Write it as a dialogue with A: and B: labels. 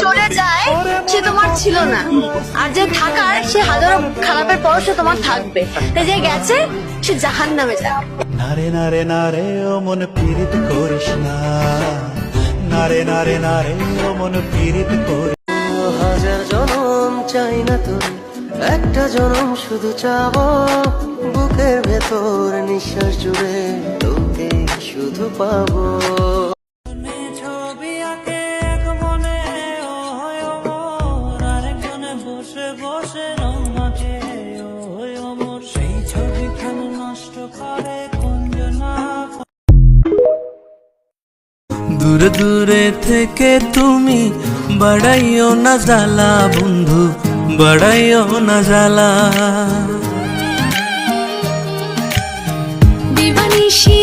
A: চলে যায় সে তোমার ছিল না, আর যে থাকার সে হাজারো খারাপের পরও সে তোমার থাকবে। তাই যে গেছে সে জাহান্নামে যাবে।
B: নারে নারে নারে ও মন পীড়িত করিস না, নারে নারে নারে ও মন পীড়িত করিস।
C: হাজার জনম চাই না তোর, একটা জনম শুধু চাবো, বুকের ভেতর নিঃশ্বাস জুড়ে তোকে শুধু পাবো। ছবি আঁকে এক মনে আরেকজনে বসে বসে রং মাখে অমর, সেই ছবি কেন নষ্ট করে কুঞ্জনা। দূরে দূরে থেকে তুমি বাড়াইও না জ্বালা বন্ধু, বাড়াইও না জ্বালা।
A: দিবানিশি